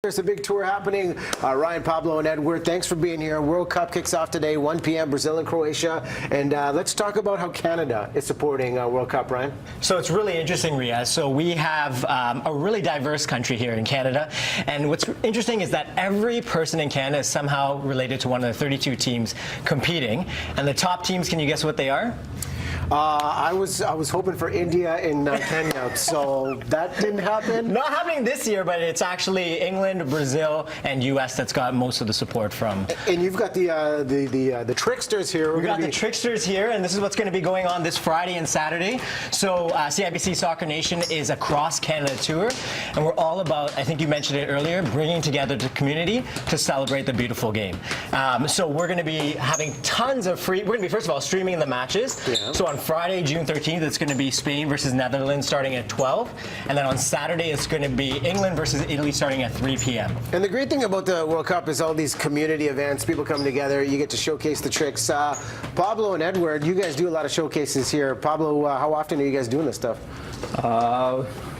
There's a big tour happening. Ryan, Pablo, and Edward, thanks for being here. World Cup kicks off today, 1 p.m., Brazil and Croatia. And let's talk about how Canada is supporting World Cup, Ryan. So it's really interesting, Riaz. So we have a really diverse country here in Canada. And what's interesting is that every person in Canada is somehow related to one of the 32 teams competing. And the top teams, can you guess what they are? I was hoping for India and Kenya, so that didn't happen. Not happening this year, but it's actually England, Brazil, and U.S. that's got most of the support from. And you've got the tricksters here. We've got the tricksters here, and this is what's going to be going on this Friday and Saturday. So CIBC Soccer Nation is a cross-Canada tour, and we're all about, I think you mentioned it earlier, bringing together the community to celebrate the beautiful game. So we're going to be having tons of free, we're going to be, first of all, streaming the matches. Yeah. So on Friday, June 13th, it's going to be Spain versus Netherlands starting at 12. And then on Saturday, it's going to be England versus Italy starting at 3 p.m. And the great thing about the World Cup is all these community events, people come together, you get to showcase the tricks. Pablo and Edward, you guys do a lot of showcases here. Pablo, how often are you guys doing this stuff?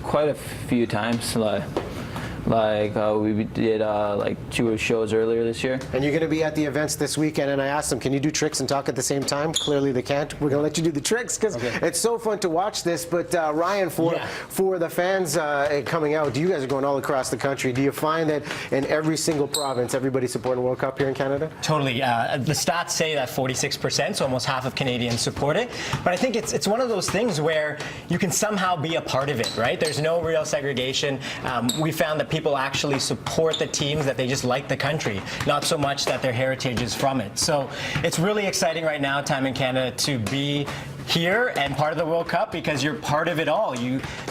Quite a few times. We did like 2 shows earlier this year. And you're going to be at the events this weekend, and I asked them, can you do tricks and talk at the same time? Clearly they can't. We're going to let you do the tricks because it's so fun to watch this. But Ryan, for the fans coming out, you guys are going all across the country. Do you find that in every single province, everybody's supporting World Cup here in Canada? Totally. The stats say that 46%, so almost half of Canadians support it. But I think it's one of those things where you can somehow be a part of it, right? There's no real segregation. We found that people actually support the teams that they just like the country, not so much that their heritage is from it. So it's really exciting right now, time in Canada, to be here and part of the World Cup because you're part of it all.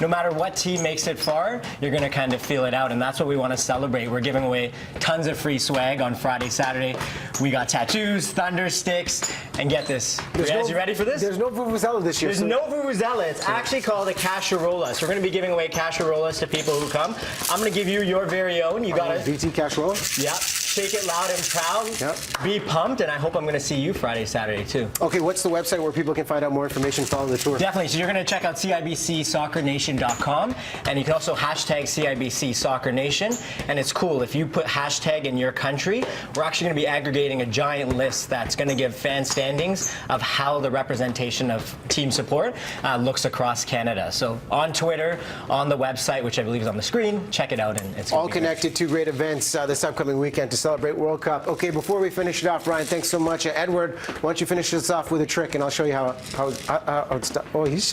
No matter what team makes it far, you're going to kind of feel it out, and that's what we want to celebrate. We're giving away tons of free swag on Friday, Saturday. We got tattoos, thunder sticks, and get this. You ready for this? There's no vuvuzela this year. There's no vuvuzela. It's actually called a casherola. So we're going to be giving away casherolas to people who come. I'm going to give you your very own. You got it. BT casherola? Yep. Shake it loud and proud. Yep. Be pumped, and I hope I'm going to see you Friday, Saturday too. Okay, what's the website where people can find out more information following the tour? Definitely. So you're going to check out CIBCSoccerNation.com, and you can also hashtag CIBC Soccer Nation. And it's cool if you put hashtag in your country. We're actually going to be aggregating a giant list that's going to give fan standings of how the representation of team support looks across Canada. So on Twitter, on the website, which I believe is on the screen, check it out, and it's all connected to great events this upcoming weekend to celebrate World Cup. Okay, before we finish it off, Ryan, thanks so much. Edward, why don't you finish this off with a trick, and I'll show you how it's done. Oh, he's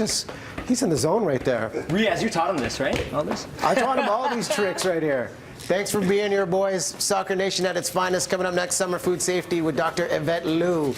in the zone right there. Riaz, you taught him this, right? All this? I taught him all these tricks right here. Thanks for being here, boys. Soccer Nation at its finest coming up next, Summer Food Safety with Dr. Yvette Liu.